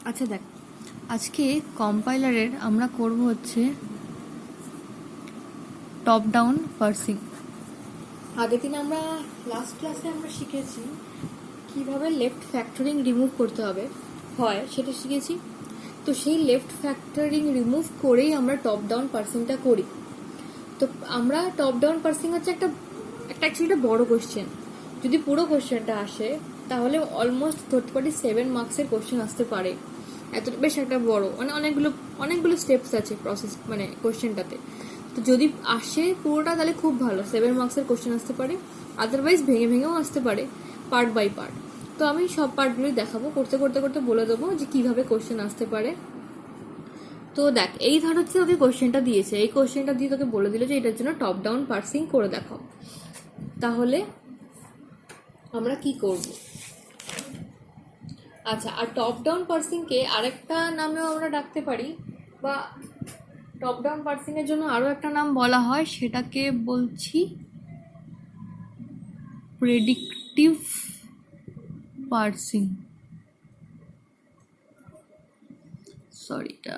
আচ্ছা দেখ, আজকে কম্পাইলারের আমরা করব হচ্ছে টপ ডাউন পার্সিং। আগের দিন আমরা লাস্ট ক্লাসে আমরা শিখেছি কিভাবে লেফট ফ্যাক্টরিং রিমুভ করতে হবে সেটা শিখেছি। তো সেই লেফট ফ্যাক্টরিং রিমুভ করেই আমরা টপ ডাউন পার্সিংটা করি। তো আমরা টপ ডাউন পার্সিং হচ্ছে একটা অ্যাকচুয়ালি বড় কোশ্চেন। যদি পুরো কোশ্চেনটা আসে তাহলে অলমোস্ট ধরতে পারি 7 মার্কসের কোশ্চেন আসতে পারে। এত বেশ একটা বড়, মানে অনেকগুলো স্টেপস আছে প্রসেস, মানে কোশ্চেনটাতে। তো যদি আসে পুরোটা তাহলে খুব ভালো, 7 মার্কসের কোশ্চেন আসতে পারে। আদারওয়াইজ ভেঙে ভেঙেও আসতে পারে, পার্ট বাই পার্ট। তো আমি সব পার্টগুলোই দেখাবো, করতে করতে করতে বলে দেবো যে কিভাবে কোশ্চেন আসতে পারে। তো দেখ, এই ধর হচ্ছে তোকে কোশ্চেনটা দিয়েছে, এই কোশ্চেনটা দিয়ে তোকে বলে দিল যে এটার জন্য টপ ডাউন পার্সিং করে দেখাও। তাহলে আমরা কি করব? আচ্ছা, আর টপ ডাউন পার্সিংকে আরেকটা নামেও আমরা ডাকতে পারি, বা টপ ডাউন পার্সিং এর জন্য আরো একটা নাম বলা হয়, সেটাকে বলছি প্রেডিক্টিভ পার্সিং। সরি, এটা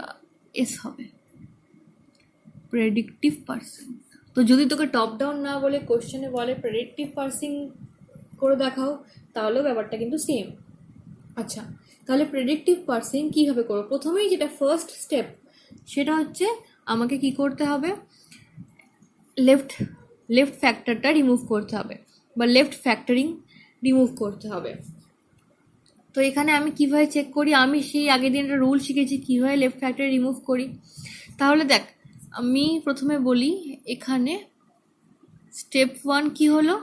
এস হবে, প্রেডিক্টিভ পার্সিং। তো যদি তোকে টপ ডাউন না বলে কোশ্চেনে বলে প্রেডিক্টিভ পার্সিং করে দেখাও, তাহলেও ব্যাপারটা কিন্তু সেম। আচ্ছা, তাহলে প্রেডিক্টিভ পার্সিং কীভাবে করবো? প্রথমেই যেটা ফার্স্ট স্টেপ, সেটা হচ্ছে আমাকে কি করতে হবে, লেফট ফ্যাক্টরটা রিমুভ করতে হবে, বা লেফট ফ্যাক্টরিং রিমুভ করতে হবে। তো এখানে আমি কিভাবে চেক করি? আমি সেই আগের দিন একটা রুল শিখেছি কিভাবে লেফট ফ্যাক্টর রিমুভ করি। তাহলে দেখ, আমি প্রথমে বলি, এখানে স্টেপ 1 কি হলো?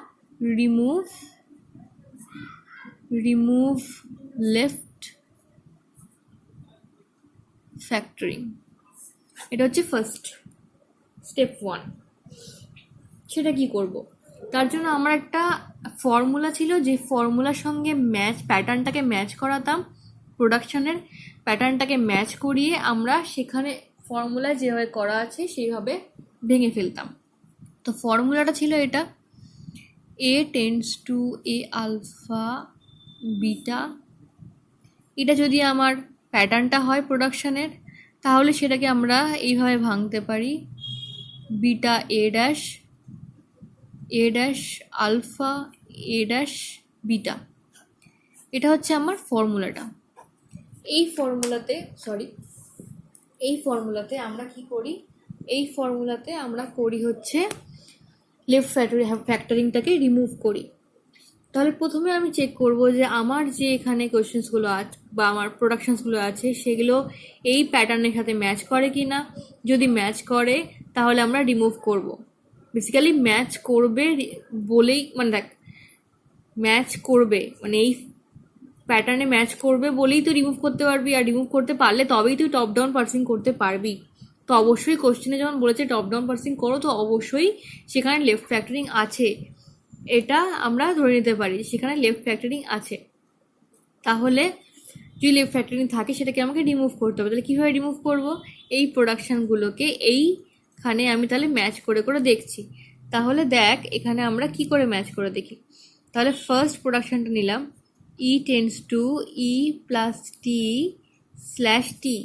Remove left factoring. এটা হচ্ছে ফার্স্ট স্টেপ 1। সেটা কি করব? তার জন্য আমার একটা ফর্মুলা ছিল, যে ফর্মুলার সঙ্গে প্যাটার্নটাকে ম্যাচ করাতাম, প্রোডাকশনের প্যাটার্নটাকে ম্যাচ করিয়ে আমরা সেখানে ফর্মুলা যেভাবে করা আছে সেইভাবে ভেঙে ফেলতাম। তো ফর্মুলাটা ছিল এটা, A tends to A alpha beta. এটা যদি আমার প্যাটার্নটা হয় প্রোডাকশনের, তাহলে সেটাকে আমরা এইভাবে ভাঙতে পারি, beta a dash alpha a dash beta. এটা হচ্ছে আমার ফর্মুলাটা। এই ফর্মুলাতে আমরা কি করি? এই ফর্মুলাতে আমরা করি হচ্ছে লেফট ফ্যাক্টরিংটাকে রিমুভ করি। তাহলে প্রথমে আমি চেক করব যে আমার যে এখানে কোয়েশ্চেন্সগুলো আছে বা আমার প্রোডাকশনসগুলো আছে, সেগুলো এই প্যাটার্নের সাথে ম্যাচ করে কি না। যদি ম্যাচ করে তাহলে আমরা রিমুভ করব। বেসিক্যালি ম্যাচ করবে বলেই, মানে দেখ, ম্যাচ করবে মানে এই প্যাটার্নে ম্যাচ করবে বলেই তুই রিমুভ করতে পারবি, আর রিমুভ করতে পারলে তবেই তুই টপ ডাউন পার্সিং করতে পারবি। তো অবশ্যই কোশ্চেনে যেমন বলেছে টপ ডাউন পার্সিং করো, তো অবশ্যই সেখানে লেফট ফ্যাক্টরিং আছে, এটা আমরা ধরে নিতে পারি সেখানে লেফট ফ্যাক্টরিং আছে। তাহলে যদি লেফট ফ্যাক্টরিং থাকে সেটাকে আমাকে রিমুভ করতে হবে। তাহলে কীভাবে রিমুভ করব? এই প্রোডাকশানগুলোকে এইখানে আমি তাহলে ম্যাচ করে করে দেখছি। তাহলে দেখ, এখানে আমরা কি করে ম্যাচ করে দেখি। তাহলে ফার্স্ট প্রোডাকশানটা নিলাম, E tends to E plus T slash T.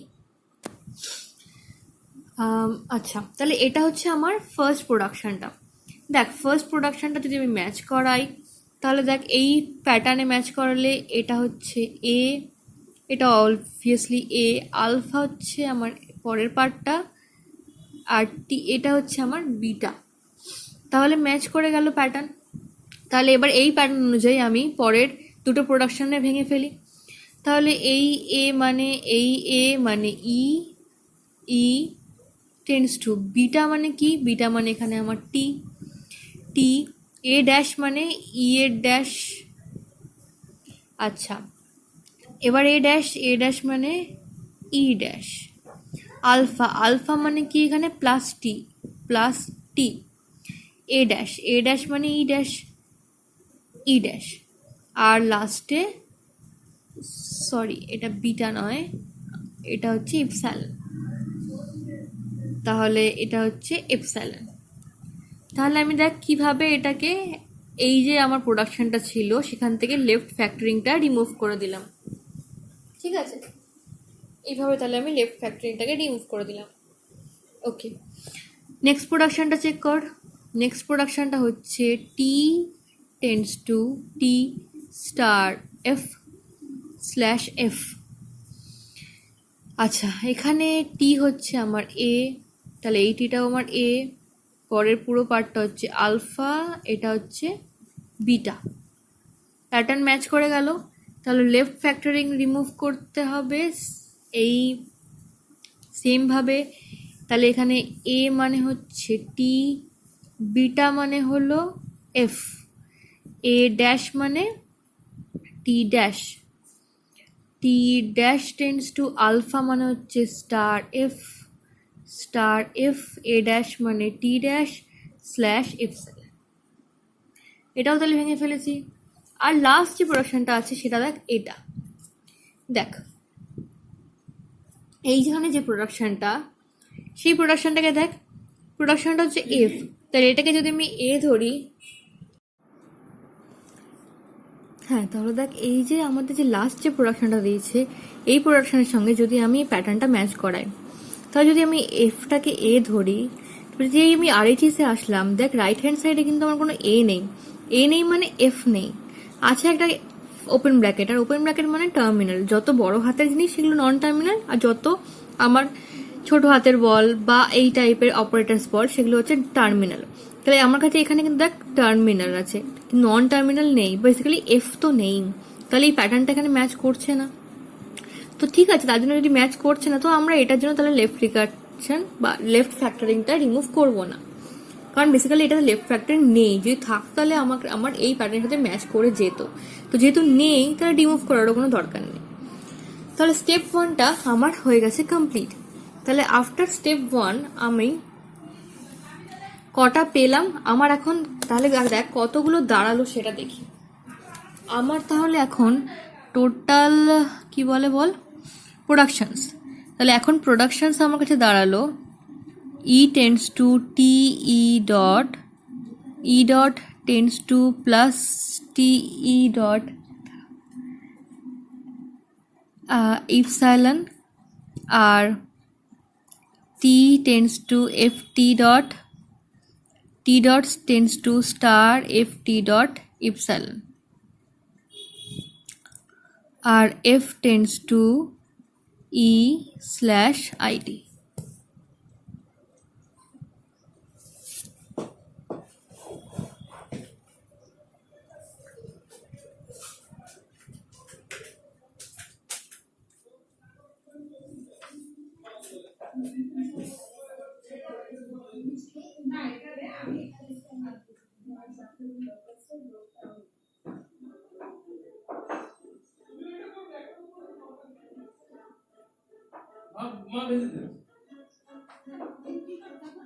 আচ্ছা, তাহলে এটা হচ্ছে আমার ফার্স্ট প্রোডাকশানটা। দেখ, ফার্স্ট প্রোডাকশানটা যদি আমি ম্যাচ করাই, তাহলে দেখ এই প্যাটার্নে ম্যাচ করালে এটা হচ্ছে এ, এটা অবভিয়াসলি এ, আলফা হচ্ছে আমার পরের পার্টটা, আর টি এটা হচ্ছে আমার বিটা। তাহলে ম্যাচ করে গেল প্যাটার্ন। তাহলে এবার এই প্যাটার্ন অনুযায়ী আমি পরের দুটো প্রোডাকশানে ভেঙে ফেলি। তাহলে এই এ মানে ই, ই টেন্ডস টু বিটা মানে কি? বিটা মানে এখানে আমার টি, এ ড্যাশ মানে ই এর ড্যাশ। আচ্ছা, এবার এ ড্যাশ মানে ই ড্যাশ। আলফা মানে কি? এখানে প্লাস টি। এ ড্যাশ মানে ই ড্যাশ। আর লাস্টে, সরি এটা বিটা নয়, এটা হচ্ছে ইপসাইলন। তাহলে এটা হচ্ছে এপসাইলন। তাহলে আমি দেখ কিভাবে এটাকে, এই যে আমার প্রোডাকশনটা ছিল সেখান থেকে লেফট ফ্যাক্টরিংটা রিমুভ করে দিলাম। ঠিক আছে, এইভাবে তাহলে আমি লেফট ফ্যাক্টরিংটাকে রিমুভ করে দিলাম। ওকে, নেক্সট প্রোডাকশানটা চেক কর। নেক্সট প্রোডাকশানটা হচ্ছে T tends to T star F slash F. আচ্ছা, এখানে টি হচ্ছে আমার এ, তাহলে এই টিটাও আমার এ, পরের পুরো পার্টটা হচ্ছে আলফা, এটা হচ্ছে বিটা। প্যাটার্ন ম্যাচ করে গেল। তাহলে লেফট ফ্যাক্টরিং রিমুভ করতে হবে এই সেমভাবে। তাহলে এখানে এ মানে হচ্ছে টি, বিটা মানে হলো এফ, এ ড্যাশ মানে T dash, T dash tends to alpha মানে হচ্ছে star F, star F, A dash মানে টি ড্যাশ স্ল্যাশ এফ স্যালার। এটাও তাহলে ভেঙে ফেলেছি। আর লাস্ট যে প্রোডাকশনটা আছে সেটা দেখ, এটা দেখ, এইখানে যে প্রোডাকশনটা, সেই প্রোডাকশনটাকে দেখ, প্রোডাকশনটা হচ্ছে এফ। তাহলে এটাকে যদি আমি এ ধরি, হ্যাঁ, তাহলে দেখ এই যে আমাদের যে লাস্ট যে প্রোডাকশনটা দিয়েছে, এই প্রোডাকশনের সঙ্গে যদি আমি এই প্যাটার্নটা ম্যাচ করাই, তাহলে যদি আমি এফটাকে এ ধরি, যে আমি আরএইচএসে আসলাম, দেখ রাইট হ্যান্ড সাইডে কিন্তু আমার কোনো এ নেই, এ নেই মানে এফ নেই, আছে একটা ওপেন ব্র্যাকেট, আর ওপেন ব্র্যাকেট মানে টার্মিনাল। যত বড় হাতের জিনিস সেগুলো নন টার্মিনাল, আর যত আমার ছোট হাতের বল বা এই টাইপের অপারেটার্স বল সেগুলো হচ্ছে টার্মিনাল। তাহলে আমার কাছে এখানে কিন্তু দেখ টার্মিনাল আছে, নন টার্মিনাল নেই, বেসিক্যালি এফ তো নেই। তাহলে এই প্যাটার্নটা এখানে ম্যাচ করছে না। তো ঠিক আছে, তার জন্য যদি ম্যাচ করছে না, তো আমরা এটার জন্য তাহলে লেফট রিকারশন বা লেফট ফ্যাক্টরিংটা রিমুভ করবো না, কারণ বেসিক্যালি এটা লেফট ফ্যাক্টরিং নেই। যদি থাকতো তাহলে আমার এই প্যাটার্নের সাথে ম্যাচ করে যেত, তো যেহেতু নেই তাহলে রিমুভ করারও কোনো দরকার নেই। তাহলে স্টেপ 1টা আমার হয়ে গেছে কমপ্লিট। তাহলে আফটার স্টেপ 1 আমি কটা পেলাম আমার এখন, তাহলে দেখ কতগুলো দাঁড়ালো সেটা দেখি। আমার তাহলে এখন টোটাল কি বলে বল, প্রোডাকশনস। তাহলে এখন প্রোডাকশনস আমার কাছে দাঁড়ালো E tends to T E dot tends to plus T E dot epsilon, আর T tends to F T dot tends to star F T dot epsilon, আর F tends to E slash ID.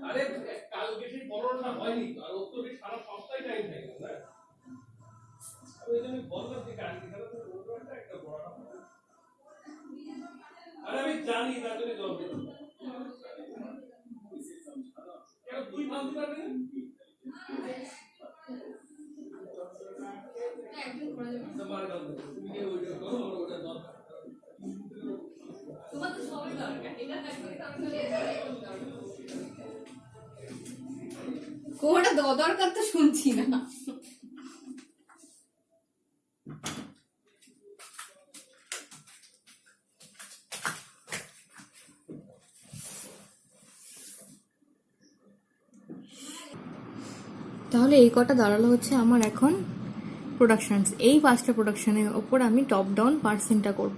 আরে কালকে সেই পরোটা হয়নি তো, আর ওর সারা সপ্তাহে time থাকে না। ওই জন্য বললাম যে কালকে খেলা তো পরোটা একটা বড়, আরে আমি জানি না তুমি জল দিও কেন, তুই ভাবতে পারবি না। তোমার গাল তুমি কি ওইটা করো, আমার ওটা দরকার, তোমার তো সবই দরকার, এটা থাকলে কোনটা দরকার তো শুনছি না। তাহলে এই কটা দাঁড়ালো হচ্ছে আমার এখন প্রোডাকশনস। এই 5টা প্রোডাকশনের ওপর আমি টপ ডাউন পার্সেন্টটা করব।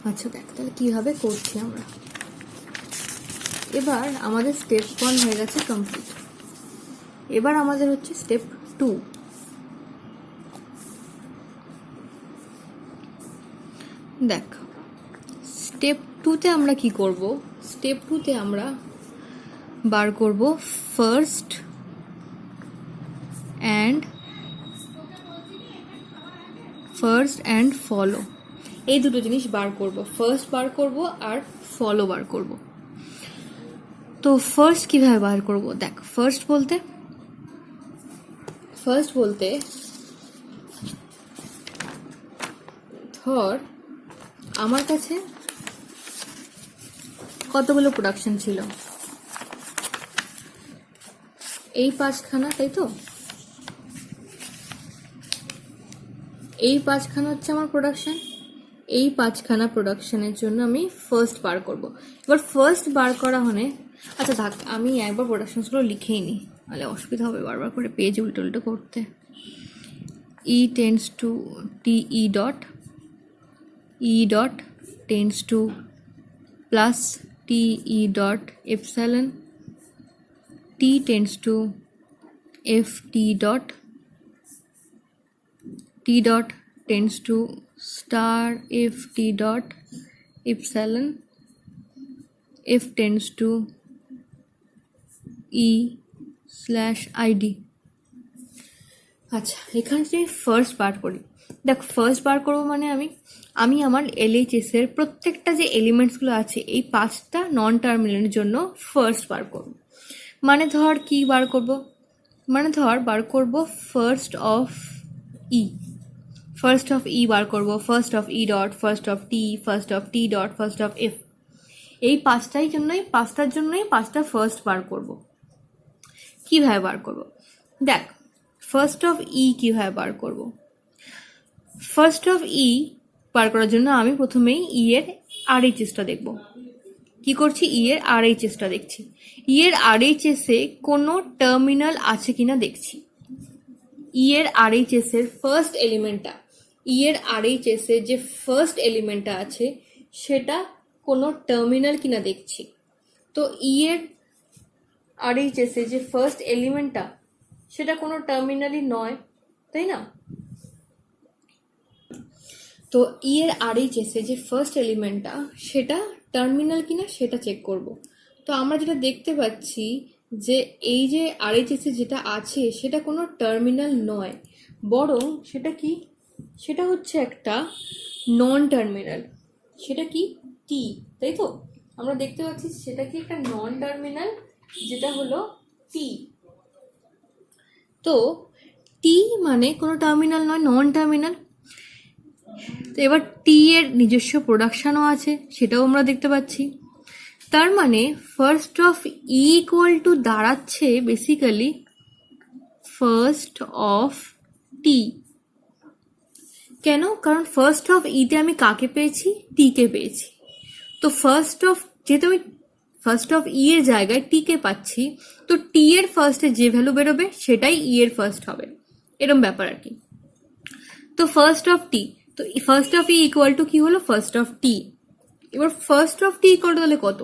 আচ্ছা দেখ তাহলে কীভাবে করছি আমরা। এবার আমাদের স্টেপ 1 হয়ে গেছে কমপ্লিট। এবার আমাদের হচ্ছে স্টেপ 2। দেখ স্টেপ 2তে আমরা কি করব, স্টেপ 2তে আমরা বার করব ফার্স্ট অ্যান্ড ফলো, এই দুটো জিনিস বার করব। ফার্স্ট বার করব আর ফলো বার করব। তো ফার্স্ট কিভাবে বার করব, দেখ ফার্স্ট বলতে ধর আমার কাছে কতগুলো প্রোডাকশন ছিল, এই 5খানা, তাই তো? এই 5খানা হচ্ছে আমার প্রোডাকশন। এই 5খানা প্রোডাকশনের জন্য আমি ফার্স্ট বার করব। এবার ফার্স্ট বার করা হলে, আচ্ছা থাক, আমি একবার প্রোডাকশনসগুলো লিখেই নিই, তাহলে অসুবিধা হবে বারবার করে পেজ উল্টো উল্টো করতে। E tends to T E dot tends to plus T E dot epsilon, T tends to F T dot tends to star f t dot epsilon, f tends to e slash id। আচ্ছা, এখানে যে first বার করি, দেখ first বার করবো মানে আমি আমার LHS এর প্রত্যেকটা যে এলিমেন্টসগুলো আছে এই 5টা নন টার্মিনালের জন্য ফার্স্ট বার করব। মানে ধর কি বার করব, বার করব ফার্স্ট অফ ই, বার করবো, first of E dot, first of T, first of T dot, first of F. এই 5টার জন্যই 5টা ফার্স্ট বার করব। কিভাবে বার করব? দেখ, ফার্স্ট অফ ই কিভাবে বার করব? ফার্স্ট অফ ই বার করার জন্য আমি প্রথমেই ই এর RHSটা দেখব। কি করছি? ই এর RHSটা দেখছি। ই এর RHS এ কোনো টার্মিনাল আছে কিনা দেখছি। ই এর RHS এর ফার্স্ট এলিমেন্টটা, যে ফার্স্ট এলিমেন্টটা আছে সেটা কোনো টার্মিনাল কিনা দেখছি। তো ই এর RHS এ যে ফার্স্ট এলিমেন্টটা সেটা কোনো টার্মিনালই নয়, তাই না? তো ই এর RHS এ যে ফার্স্ট এলিমেন্টটা সেটা টার্মিনাল কিনা সেটা চেক করব। তো আমরা যেটা দেখতে পাচ্ছি যে এই যে RHS এ যেটা আছে সেটা কোনো টার্মিনাল নয়, বরং সেটা কি, সেটা হচ্ছে একটা নন টার্মিনাল। সেটা কি? টি, তাই তো? আমরা দেখতে পাচ্ছি সেটা কি একটা নন টার্মিনাল, যেটা হলো টি। তো টি মানে কোনো টার্মিনাল নয়, নন টার্মিনাল। তো এবার টি এর নিজস্ব প্রোডাকশনও আছে, সেটাও আমরা দেখতে পাচ্ছি। তার মানে first of E equal to দাঁড়াচ্ছে বেসিক্যালি ফার্স্ট অফ টি। কেন? কারণ ফার্স্ট অফ ইতে আমি কাকে পেয়েছি? টি কে পেয়েছি। তো যেহেতু আমি ফার্স্ট অফ ই এর জায়গায় টি কে পাচ্ছি, তো টি এর ফার্স্টে যে ভ্যালু বেরোবে সেটাই ই এর ফার্স্ট হবে, এরকম ব্যাপার আর কি। তো ফার্স্ট অফ টি, তো first of E equal to কি হলো? ফার্স্ট অফ টি। এবার first of T equal to তাহলে কত?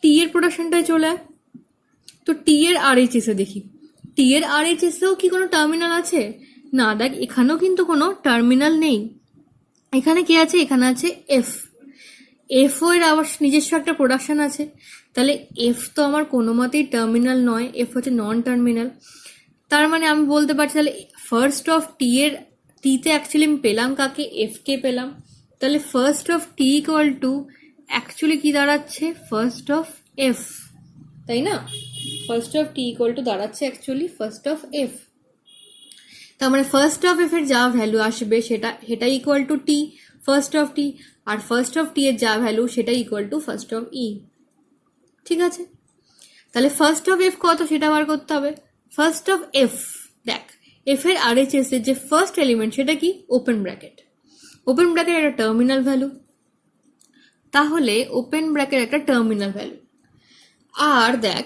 টি এর প্রোডাকশনটাই চলে আয়। তো টি এর RHS এ দেখি, টি এর RHS এও কি কোনো টার্মিনাল আছে? না, দেখ এখানেও কিন্তু কোনো টার্মিনাল নেই। এখানে কি আছে? এখানে আছে এফ। এফও এর আবার নিজস্ব একটা প্রোডাকশন আছে, তাহলে এফ তো আমার কোনো মতেই টার্মিনাল নয়, এফ হচ্ছে নন টার্মিনাল। তার মানে আমি বলতে পারছি তাহলে ফার্স্ট অফ টিতে অ্যাকচুয়ালি আমি পেলাম কাকে? এফ কে পেলাম। তাহলে first of T equal to actually কি দাঁড়াচ্ছে? ফার্স্ট অফ এফ, তাই না? First of T equal to দাঁড়াচ্ছে অ্যাকচুয়ালি ফার্স্ট অফ এফ। তার মানে ফার্স্ট অফ এফ এর যা ভ্যালু আসবে সেটা equal to T, first of T, আর ফার্স্ট অফ টি এর যা ভ্যালু সেটা equal to first of E. ঠিক আছে, তাহলে ফার্স্ট অফ এফ কত সেটা বার করতে হবে। ফার্স্ট অফ এফ, দেখ এফ এর RHS এর যে ফার্স্ট এলিমেন্ট সেটা কি? ওপেন ব্র্যাকেট একটা টার্মিনাল ভ্যালু, তাহলে ওপেন ব্র্যাকেট একটা টার্মিনাল ভ্যালু। আর দেখ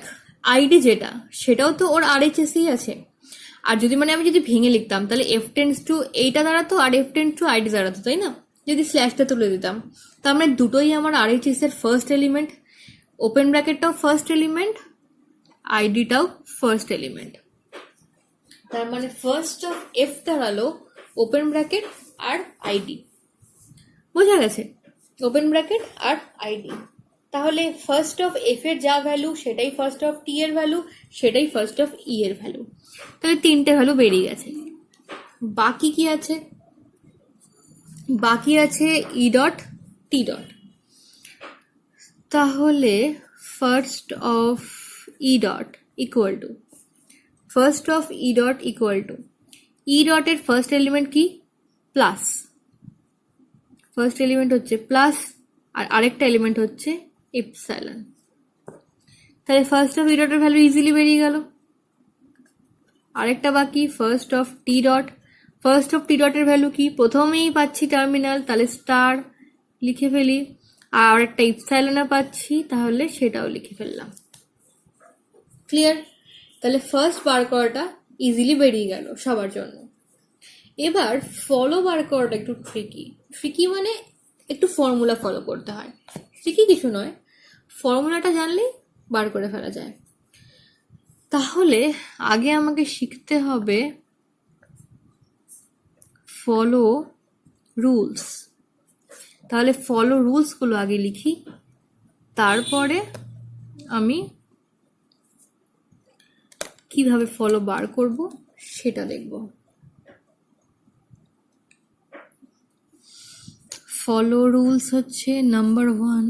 আইডি যেটা, সেটাও তো ওর RHS-ই আছে। আর আমি যদি ভেঙে লিখতাম তাহলে এফ টেন্ডস টু এইটা দাঁড়াতো আর এফ টেন্ডস টু আইডি দাঁড়াতো, তাই না? যদি স্ল্যাশটা তুলে দিতাম, তার মানে দুটোই আমার RHS এর ফার্স্ট এলিমেন্ট, ওপেন ব্র্যাকেটটাও ফার্স্ট এলিমেন্ট, আইডিটাও ফার্স্ট এলিমেন্ট। তার মানে ফার্স্ট অফ এফ দাঁড়ালো ওপেন ব্র্যাকেট আর আইডি। বোঝা গেছে? ওপেন ব্র্যাকেট আর আইডি। তাহলে ফার্স্ট অফ এফ এর যা ভ্যালু সেটাই ফার্স্ট অফ টি এর ভ্যালু, সেটাই ফার্স্ট অফ ই এর ভ্যালু। তাহলে 3টে ভ্যালু বেরিয়ে গেছে। বাকি কি আছে? বাকি আছে ই ডট টি ডট। তাহলে first of E dot equal to E ডটের ফার্স্ট এলিমেন্ট কি? প্লাস, ফার্স্ট এলিমেন্ট হচ্ছে প্লাস, আর আরেকটা এলিমেন্ট হচ্ছে এপসাইলন। তাহলে ফার্স্ট অফ ই ডটের ভ্যালু ইজিলি বেরিয়ে গেল। আরেকটা বাকি first of T dot. First of T ডটের ভ্যালু কি, প্রথমেই পাচ্ছি টার্মিনাল, তাহলে স্টার লিখে ফেলি। আর আরেকটা ইপসাইলনে পাচ্ছি, তাহলে সেটাও লিখে ফেললাম। ক্লিয়ার? তাহলে ফার্স্ট বার করাটা ইজিলি বেরিয়ে গেল সবার জন্য। এবার ফলো বার করাটা একটু ট্রিকি মানে একটু ফর্মুলা ফলো করতে হয়। ট্রিকি কিছু নয়, ফর্মুলাটা জানলেই বার করে ফেলা যায়। তাহলে আগে আমাকে শিখতে হবে ফলো রুলস। তাহলে ফলো রুলসগুলো আগে লিখি, তারপরে আমি কিভাবে ফলো বার করব সেটা দেখব। ফলো রুলস হচ্ছে number 1,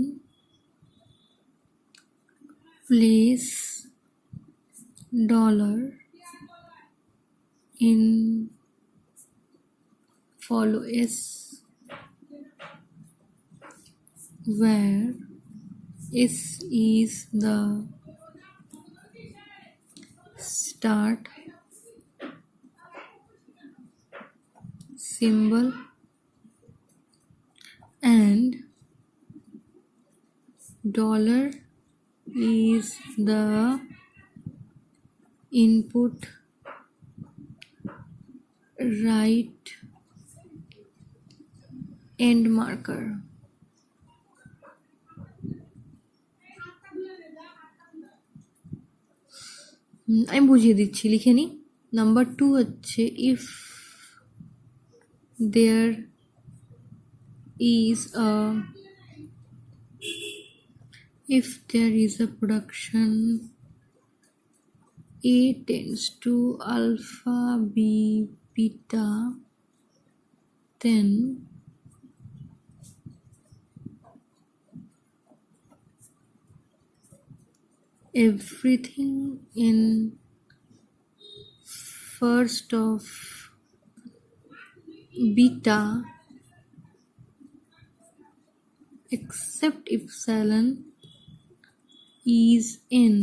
place dollar in follow s where s is the start symbol and dollar is the input right end marker. আমি বুঝিয়ে দিচ্ছি, লিখে নিই। নাম্বার 2 হচ্ছে if there is a production A tends to alpha B beta, then everything in first of beta except epsilon is in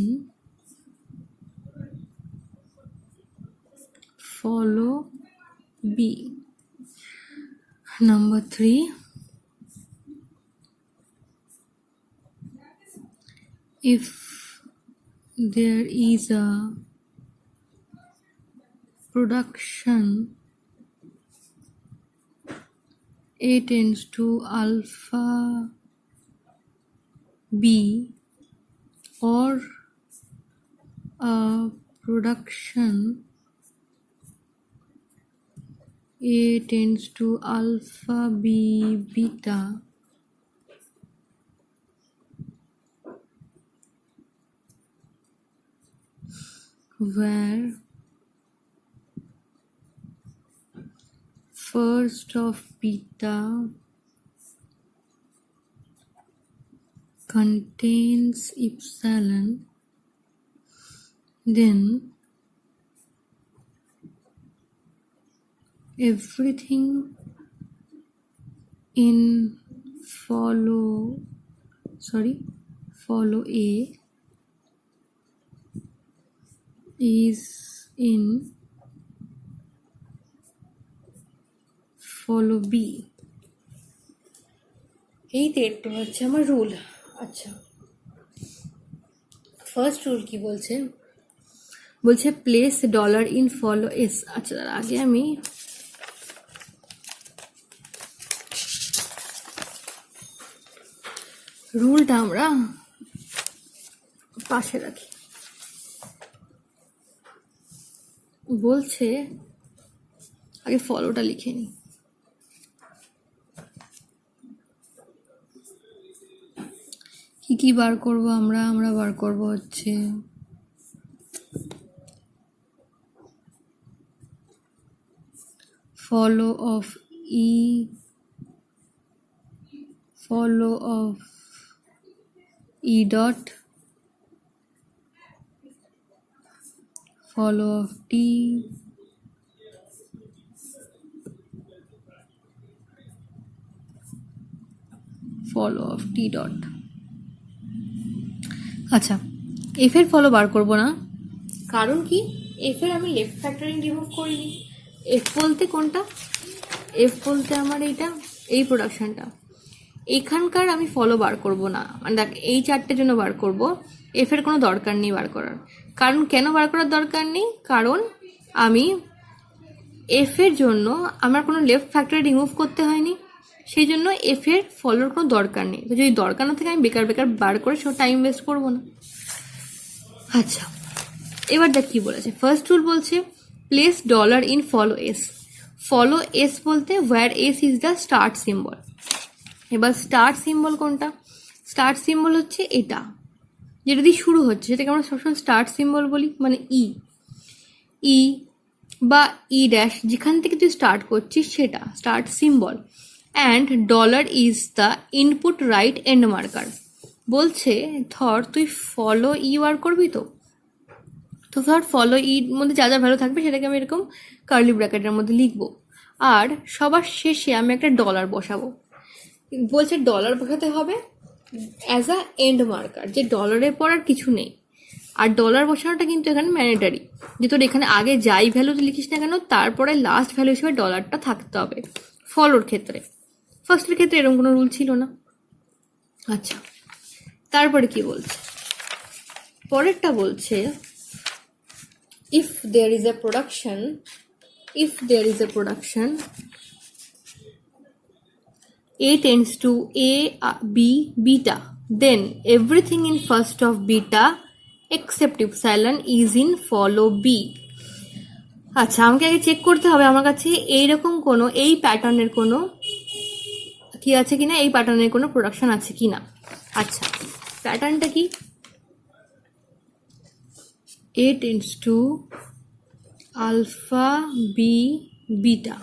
follow B. Number 3, if there is a production A tends to alpha B or a production A tends to alpha B beta, where first of beta contains epsilon, then everything in follow A is in follow B. এই তিনটে হচ্ছে আমার rule. আচ্ছা, first rule কি বলছে? বলছে place dollar in follow S. আচ্ছা, তার আগে আমি রুলটা আমরা পাশে রাখি। বলছে আগে ফলোটা লিখে নিই। কি বার করব আমরা বার করব হচ্ছে follow of E dot, follow of T, follow of T dot. আচ্ছা, এফ এর ফলো বার করবো না, কারণ কি এফ এর আমি লেফট ফ্যাক্টরিং রিমুভ করিনি। এফ বলতে কোনটা, এফ বলতে আমার এইটা, এই প্রোডাকশনটা, এখানকার আমি ফলো বার করব না, মানে দেখ এই চারটের জন্য বার করব, এফ এর কোনো দরকার নেই বার করার। কারণ কেন বার করার দরকার নেই, কারণ আমি এফ এর জন্য আমার কোনো লেফট ফ্যাক্টরি রিমুভ করতে হয়নি, সেই জন্য এফ এর ফলোর কোনো দরকার নেই। তো যদি দরকার না থাকে আমি বেকার বেকার বার করে সব টাইম ওয়েস্ট করবো না। আচ্ছা, এবার দেখ কি বলেছে। ফার্স্ট রুল বলছে place dollar in follow S. Follow S বলতে where S is the start symbol. এবার স্টার্ট সিম্বল কোনটা, স্টার্ট সিম্বল হচ্ছে এটা, যেটা দিয়ে শুরু হচ্ছে সেটাকে আমরা সবসময় স্টার্ট সিম্বল বলি, মানে ই, ই বা ই ড্যাশ, যেখান থেকে তুই স্টার্ট করছিস সেটা start symbol. And dollar is the input right end marker. বলছে ধর তুই ফলো ই বার করবি, তো ধর ফলো ইর মধ্যে যা যা ভ্যালু থাকবে সেটাকে আমি এরকম কার্লি ব্র্যাকেটের মধ্যে লিখবো, আর সবার শেষে আমি একটা ডলার বসাবো। বলছে ডলার বসাতে হবে অ্যাজ আ এন্ড মার্কার, যে ডলারের পর আর কিছু নেই। আর ডলার বসানোটা কিন্তু এখানে ম্যান্ডেটারি, যে তোর এখানে আগে যাই ভ্যালু লিখিস না কেন তারপরে লাস্ট ভ্যালু হিসেবে ডলারটা থাকতে হবে ফলোর ক্ষেত্রে। ফার্স্টের ক্ষেত্রে এরকম কোনো রুল ছিল না। আচ্ছা, তারপরে কি বলছে, পরেরটা বলছে if there is a production A tends to A, B, beta, then everything in first of beta except epsilon is in follow B. আচ্ছা, আমাকে আগে চেক করতে হবে আমার কাছে এইরকম কোনো, এই প্যাটার্নের কোনো কি আছে কিনা, এই প্যাটার্নের কোনো প্রোডাকশন আছে কিনা। আচ্ছা, প্যাটার্নটা কি, A tends to alpha B beta,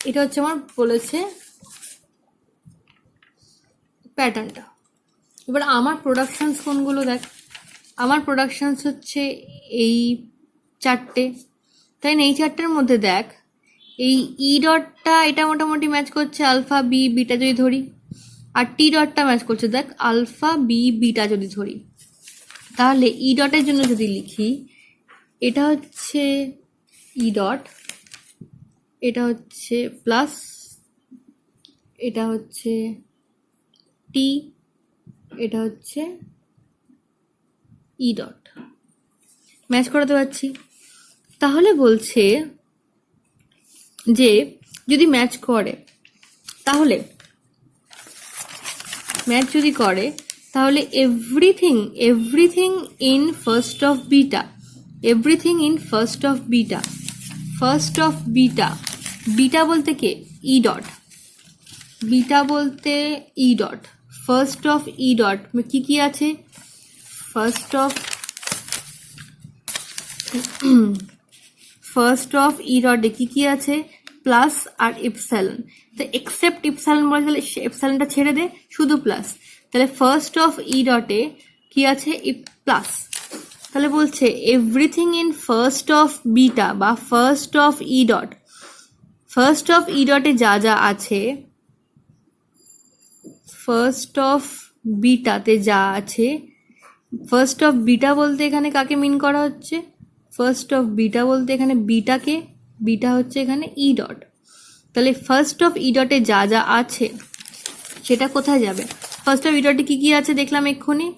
এটা হচ্ছে আমার বলেছে প্যাটার্নটা। এবার আমার প্রোডাকশনস কোনগুলো দেখ, আমার প্রোডাকশনস হচ্ছে এই চারটে, তাই না? এই চারটের মধ্যে দেখ এই ই ডটটা এটা মোটামুটি ম্যাচ করছে আলফা বি বিটা যদি ধরি, আর টি ডটটা ম্যাচ করছে দেখ আলফা বি বিটা যদি ধরি। তাহলে ই ডটের জন্য যদি লিখি, এটা হচ্ছে ই ডট, এটা হচ্ছে প্লাস, এটা হচ্ছে টি, এটা হচ্ছে ই ডট, ম্যাচ করাতে পারছি। তাহলে বলছে যে যদি ম্যাচ করে, তাহলে ম্যাচ যদি করে তাহলে everything in first of beta, everything in first of beta, first of beta, beta বলতে কে, ই ডট, বিটা বলতে ই dot, first of E dot কি কি আছে, ফার্স্ট অফ ই ডটে কি কি আছে, প্লাস আর ইপসাইলন। তো এক্সেপ্ট ইপসাইলন বলে তাহলে ইপসাইলনটা ছেড়ে দে, শুধু প্লাস। তাহলে ফার্স্ট অফ ই ডটে কি আছে, প্লাস। তাহলে বলছে everything in first of beta বা first of E dot, first of E ডটে যা যা আছে, ফার্স্ট অফ বিটাতে যা আছে, ফার্স্ট অফ বিটা বলতে এখানে কাকে মিন করা হচ্ছে, ফার্স্ট অফ বিটা বলতে এখানে বিটাকে, বিটা হচ্ছে এখানে ই ডট। তাহলে ফার্স্ট অফ ই ডটে যা যা আছে সেটা কোথায় যাবে, ফার্স্ট অফ ই ডটে কি কি আছে দেখলাম এক্ষুনি,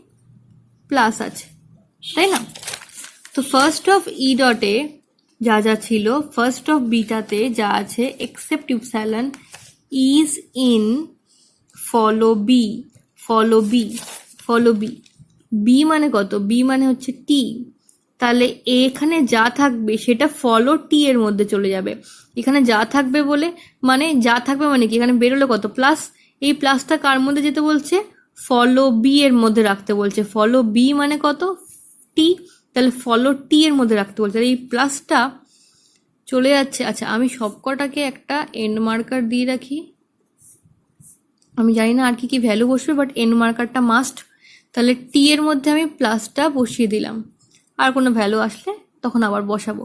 প্লাস আছে, তাই না? তো ফার্স্ট অফ ই ডটে যা যা ছিল, ফার্স্ট অফ বিটাতে যা আছে except epsilon is in follow B, follow B, follow B, B মানে কত, বি মানে হচ্ছে টি। তাহলে এখানে যা থাকবে সেটা ফলো টি এর মধ্যে চলে যাবে। এখানে যা থাকবে বলে মানে যা থাকবে মানে কি, এখানে বেরোলো কত, প্লাস, এই প্লাসটা কার মধ্যে যেতে বলছে, ফলো বি এর মধ্যে রাখতে বলছে। ফলো বি মানে কত, টি, তাহলে ফলো টি এর মধ্যে রাখতে বলছে। এই প্লাসটা চলে যাচ্ছে। আচ্ছা, আমি সবকটাকে একটা এন্ড মার্কার দিয়ে রাখি, আমি জানি না আর কি কি ভ্যালু বসবে, বাট এন্ড মার্কারটা মাস্ট। তাহলে টি এর মধ্যে আমি প্লাসটা বসিয়ে দিলাম, আর কোনো ভ্যালু আসলে তখন আবার বসাবো।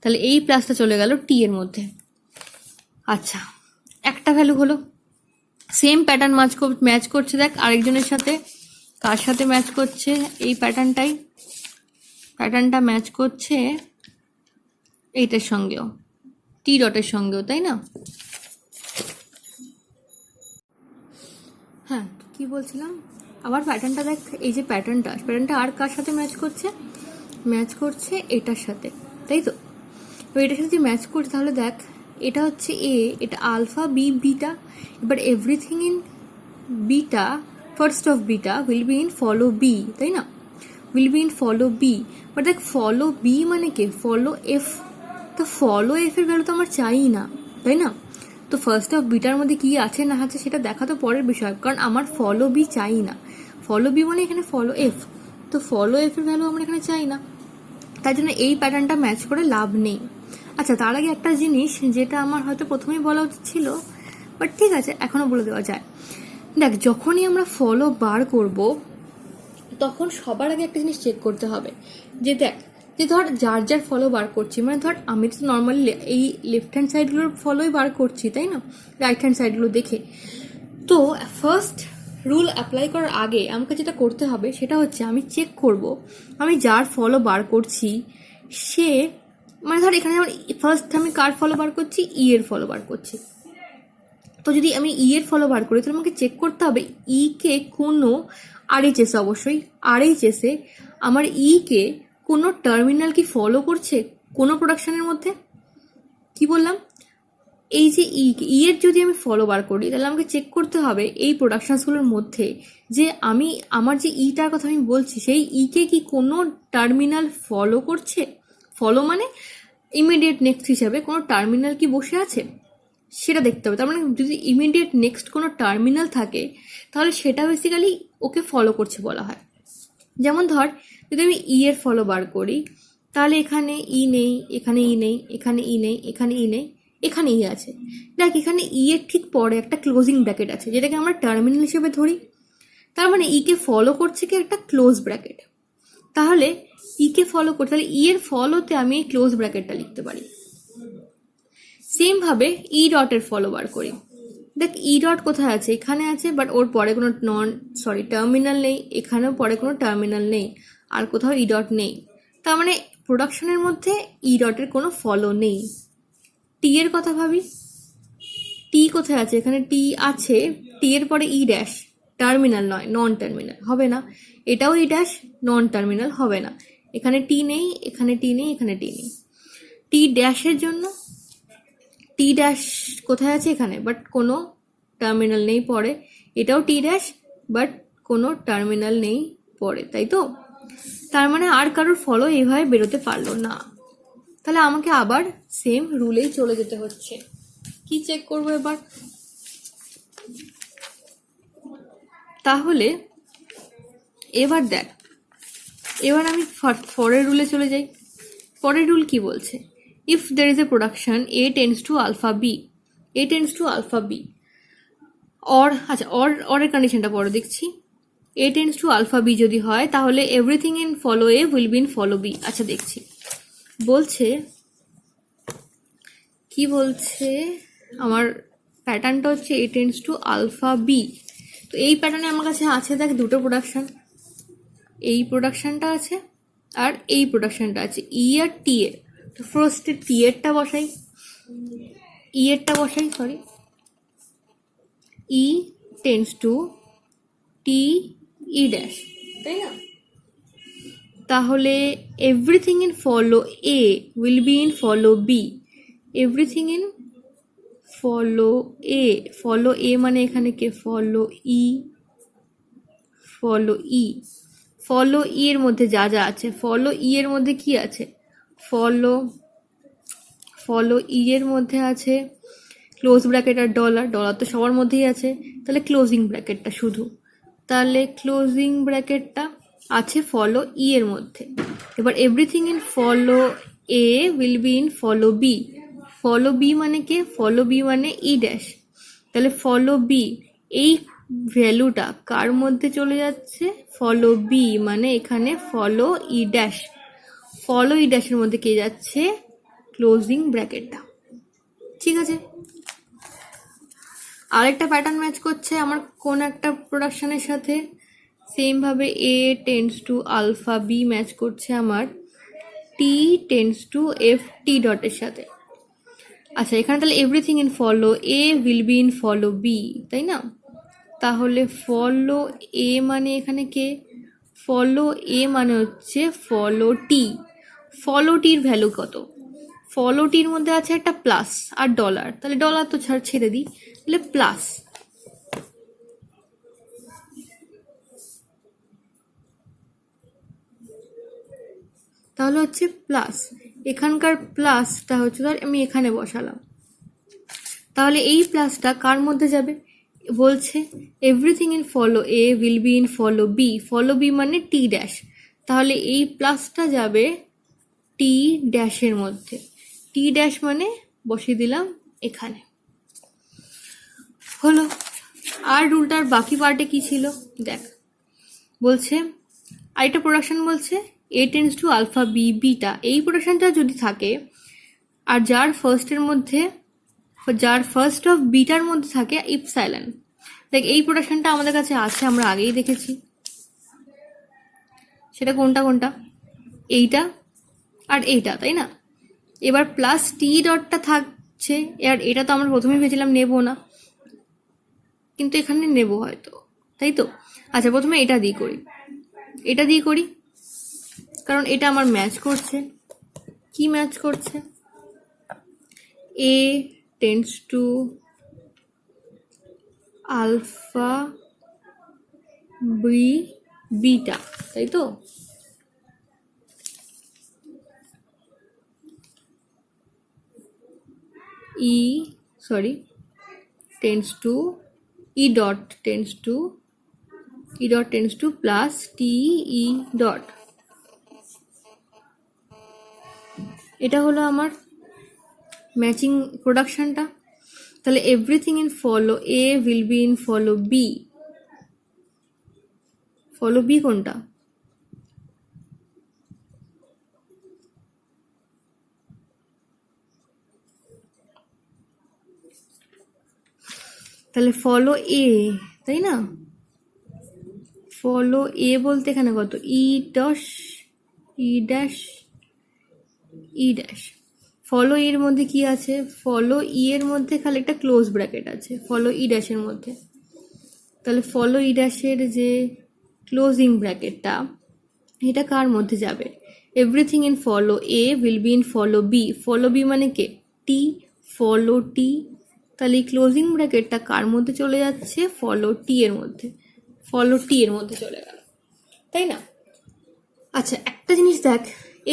তাহলে এই প্লাসটা চলে গেল টি এর মধ্যে। আচ্ছা, একটা ভ্যালু হলো। সেম প্যাটার্ন ম্যাচ করছে, দেখ আরেকজনের সাথে। কার সাথে ম্যাচ করছে? এই প্যাটার্নটা ম্যাচ করছে এইটার সঙ্গেও, টি ডটের সঙ্গেও, তাই না? হ্যাঁ, কি বলছিলাম, আবার প্যাটার্নটা দেখ, এই যে প্যাটার্নটা আর কার সাথে ম্যাচ করছে এটার সাথে, তাই তো? তো এটার সাথে ম্যাচ করছে, তাহলে দেখ এটা হচ্ছে এ, এটা আলফা, বি, বিটা। এবার everything in beta, first of beta will be in follow B, তাই না? Will be in follow B. But দেখ ফলো বি মানে কে? Follow F. তো ফলো এফ এর ভ্যালু তো আমার চাই না, তাই না? তো ফার্স্ট অফ বিটার মধ্যে কি আছে না আছে সেটা দেখা তো পরের বিষয়, কারণ আমার ফলো বি চাই না। ফলো বি মানে এখানে ফলো এফ, তো ফলো এফ এর ভ্যালু আমরা এখানে চাই না, তাই জন্য এই প্যাটার্নটা ম্যাচ করে লাভ নেই। আচ্ছা, তার আগে একটা জিনিস যেটা আমার হয়তো প্রথমেই বলা উচিত ছিল, বাট ঠিক আছে এখনো বলে দেওয়া যায়। দেখ, যখনই আমরা ফলো বার করব তখন সবার আগে একটা জিনিস চেক করতে হবে যে দেখ, যে ধর যার ফলো বার করছি, মানে ধর আমি তো নর্মালি এই লেফট হ্যান্ড সাইডগুলোর ফলোই বার করছি, তাই না? রাইট হ্যান্ড সাইডগুলো দেখে। তো ফার্স্ট রুল অ্যাপ্লাই করার আগে আমাকে যেটা করতে হবে সেটা হচ্ছে আমি চেক করব আমি যার ফলো বার করছি সে, মানে ধর এখানে যেমন ফার্স্ট আমি কার ফলো বার করছি? ই এর ফলো বার করছি। তো যদি আমি ই এর ফলো বার করি তাহলে আমাকে চেক করতে হবে ই কে কোনো আরএইচএস, অবশ্যই আরএইচএসে আমার ই কে কোনো টার্মিনাল কি ফলো করছে কোনো প্রোডাকশনের মধ্যে। কি বললাম? এই যে ই এর যদি আমি ফলো বার করি তাহলে আমাকে চেক করতে হবে এই প্রোডাকশনসগুলোর মধ্যে যে আমি আমার যে ইটার কথা আমি বলছি সেই কে কি কোনো টার্মিনাল ফলো করছে। ফলো মানে ইমিডিয়েট নেক্সট হিসাবে কোনো টার্মিনাল কি বসে আছে সেটা দেখতে হবে। তার মানে যদি ইমিডিয়েট নেক্সট কোনো টার্মিনাল থাকে তাহলে সেটা বেসিক্যালি ওকে ফলো করছে বলা হয়। যেমন ধর যদি আমি ই এর ফলো বার করি তাহলে এখানে ই নেই, এখানে ই নেই, এখানে ই নেই, এখানে ই নেই, এখানে ই আছে। দেখ এখানে ই এর ঠিক পরে একটা ক্লোজিং ব্র্যাকেট আছে যেটাকে আমরা টার্মিনাল হিসেবে ধরি। তার মানে ই কে ফলো করছে কি একটা ক্লোজ ব্র্যাকেট। তাহলে ই কে ফলো করতে, তাহলে ই এর ফলোতে আমি এই ক্লোজ ব্র্যাকেটটা লিখতে পারি। সেম ভাবে ই ডটের ফলো বার করি। দেখ ই ডট কোথায় আছে? এখানে আছে, বাট ওর পরে কোনো টার্মিনাল নেই, এখানেও পরে কোনো টার্মিনাল নেই, আর কোথাও ই ডট নেই। তার মানে প্রোডাকশনের মধ্যে ই ডটের কোনো ফলো নেই। টি এর কথা ভাবি, টি কোথায় আছে? এখানে টি আছে, টি এর পরে ই ড্যাশ, টার্মিনাল নয়, নন টার্মিনাল হবে না। এটাও ই ড্যাশ, নন টার্মিনাল হবে না। এখানে টি নেই, এখানে টি নেই, এখানে টি নেই। টি ড্যাশের জন্য টি ড্যাশ কোথায় আছে? এখানে, বাট কোনো টার্মিনাল নেই পরে। এটাও টি ড্যাশ, বাট কোনো টার্মিনাল নেই পরে, তাই তো? তার মানে আর কারোর ফলো এইভাবে বেরোতে পারলো না। তাহলে আমাকে আবার সেম রুলেই চলে যেতে হচ্ছে। কি চেক করবো এবার? তাহলে এবার দেখ, এবার আমি পরের রুলে চলে যাই। পরের রুল কি বলছে? If there is a production A tends to alpha B, A tends to alpha B, or, আচ্ছা অরের কন্ডিশনটা পরে দেখছি। A tends to alpha B যদি হয় তাহলে everything in follow A will be in follow B. আচ্ছা দেখছি, বলছে কি বলছে, আমার প্যাটার্নটা হচ্ছে A tends to alpha B. তো এই প্যাটার্নে আমার কাছে আছে দেখ দুটো প্রোডাকশন, এই প্রোডাকশনটা আছে আর এই প্রোডাকশনটা আছে, ই আর টি এর। তো ফার্স্টে টি এরটা বসাই, sorry, E tends to T E dash, তাই না? তাহলে everything in follow A will be in follow B, everything in follow A মানে এখানে কে? ফলো ই, ফলো ই এর মধ্যে যা যা আছে, ফলো ই এর মধ্যে কি আছে? ফলো ই এর মধ্যে আছে ক্লোজ ব্র্যাকেট আর ডলার তো সবার মধ্যেই আছে, তাহলে ক্লোজিং ব্র্যাকেটটা শুধু, তাহলে ক্লোজিং ব্র্যাকেটটা আছে ফলো ই এর মধ্যে। এবার everything in follow A will be in follow B, follow B মানে কে? ফলো বি মানে ই ড্যাশ, তাহলে ফলো বি এই ভ্যালুটা কার মধ্যে চলে যাচ্ছে? ফলো বি মানে এখানে ফলো ই ড্যাশ, ফলো ই ড্যাশের মধ্যে কে যাচ্ছে? ক্লোজিং ব্র্যাকেটটা। ঠিক আছে, আরেকটা প্যাটার্ন ম্যাচ করছে আমার কোন একটা প্রোডাকশনের সাথে, সেম ভাবে A tends to alpha B match করছে আমার T tends to F T ডটের সাথে। আচ্ছা, এখানে তাহলে everything in follow A will be in follow B, তাই না? তাহলে ফলো এ মানে এখানে কে? ফলো এ মানে হচ্ছে ফলো টি। ফলো টির ভ্যালু কত? ফলো টির মধ্যে আছে একটা প্লাস আর ডলার, তাহলে ডলার তো ছেড়ে দিই, তাহলে প্লাস। তাহলে হচ্ছে প্লাস, এখানকার প্লাসটা হচ্ছে ধর আমি এখানে বসালাম, তাহলে এই প্লাসটা কার মধ্যে যাবে? বলছে everything in follow A will be in follow B, follow B মানে টি ড্যাশ, তাহলে এই প্লাসটা যাবে টি ড্যাশের মধ্যে। টি ড্যাশ মানে বসিয়ে দিলাম এখানে, হলো। আর রুলটার বাকি পার্টে কি ছিল দেখ, বলছে আরেকটা প্রোডাকশন বলছে A tends to alpha B beta, এই প্রোডাকশনটা যদি থাকে আর যার ফার্স্ট অফ বিটার মধ্যে থাকে ইপসাইলন। দেখ এই প্রোডাকশনটা আমাদের কাছে আছে, আমরা আগেই দেখেছি। সেটা কোনটা কোনটা? এইটা আর এইটা, তাই না? এবার প্লাস টি ডটটা থাকছে, আর এটা তো আমরা প্রথমে ভেবেছিলাম নেব না, কিন্তু এখানে নেব হয়তো, তাই তো? আচ্ছা, প্রথমে এটা দিয়ে করি, এটা দিয়ে করি, কারণ এটা আমার ম্যাচ করছে। কি ম্যাচ করছে? A tends to alpha B beta, তাই তো? Tends to E dot tends to plus T E dot. এটা হলো আমার ম্যাচিং প্রোডাকশনটা। তাহলে everything in follow A will be in follow B. Follow B কোনটা? তাহলে ফলো এ, তাই না? ফলো এ বলতে এখানে কত? ই ড্যাশ ফলো এর মধ্যে কি আছে? ফলো ই এর মধ্যে খালি একটা ক্লোজ ব্র্যাকেট আছে ফলো ই ড্যাশের মধ্যে। তাহলে ফলো ই ড্যাশের যে ক্লোজিং ব্র্যাকেটটা, এটা কার মধ্যে যাবে? Everything in follow A will be in follow B. Follow B মানে কে? টি, ফলো টি। তাহলে এই ক্লোজিং ব্র্যাকেটটা কার মধ্যে চলে যাচ্ছে? ফলো টি এর মধ্যে। ফলো টি এর মধ্যে চলে গেল, তাই না? আচ্ছা, একটা জিনিস দেখ,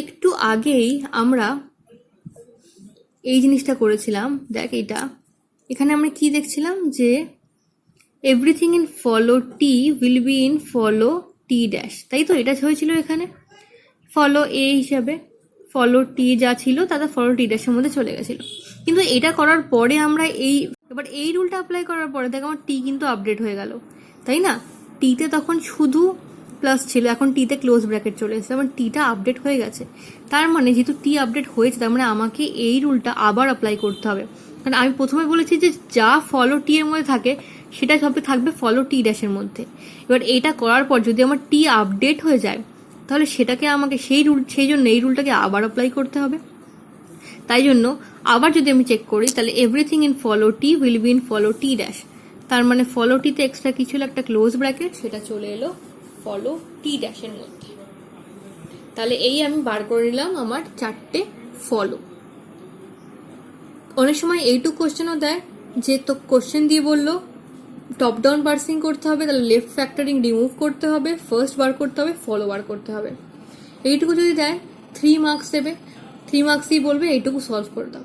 একটু আগেই আমরা এই জিনিসটা করেছিলাম। দেখ এইটা, এখানে আমরা কি দেখছিলাম যে everything in follow T will be in follow T dash, তাই তো? এটা হয়েছিল এখানে ফলো এ হিসাবে, ফলো টি যা ছিল তাতে ফলো টি ড্যাশের মধ্যে চলে গেছিল। কিন্তু এটা করার পরে আমরা এবার এই রুলটা অ্যাপ্লাই করার পরে দেখ আমার টি কিন্তু আপডেট হয়ে গেল, তাই না? টিতে তখন শুধু প্লাস ছিল, এখন টিতে ক্লোজ ব্র্যাকেট চলে এসেছে, আমার টিটা আপডেট হয়ে গেছে। তার মানে যেহেতু টি আপডেট হয়েছে, তার মানে আমাকে এই রুলটা আবার অ্যাপ্লাই করতে হবে। কারণ আমি প্রথমে বলেছি যে যা ফলো টি এর মধ্যে থাকে সেটা সবই থাকবে ফলো টি ড্যাশের মধ্যে। এবার এটা করার পর যদি আমার টি আপডেট হয়ে যায়, তাহলে সেটাকে আমাকে সেই জন্য এই রুলটাকে আবার অ্যাপ্লাই করতে হবে। তাই জন্য আবার যদি আমি চেক করি, তাহলে everything in follow T will be in follow T dash, তার মানে ফলো টিতে এক্সট্রা কিছু একটা ক্লোজ ব্র্যাকেট, সেটা চলে এলো ফলো টি ড্যাশের মধ্যে। তাহলে এই আমি বার করে নিলাম আমার 4টে ফলো। অনেক সময় এইটুকু কোশ্চেনও দেয় যে তো কোশ্চেন দিয়ে বললো টপ ডাউন পার্সিং করতে হবে, তাহলে লেফট ফ্যাক্টরিং রিমুভ করতে হবে, ফার্স্ট বার করতে হবে, ফলো বার করতে হবে। এইটুকু যদি দেয় 3 মার্কস দেবে, 3 মার্কসই বলবে এইটুকু সলভ করে দাও।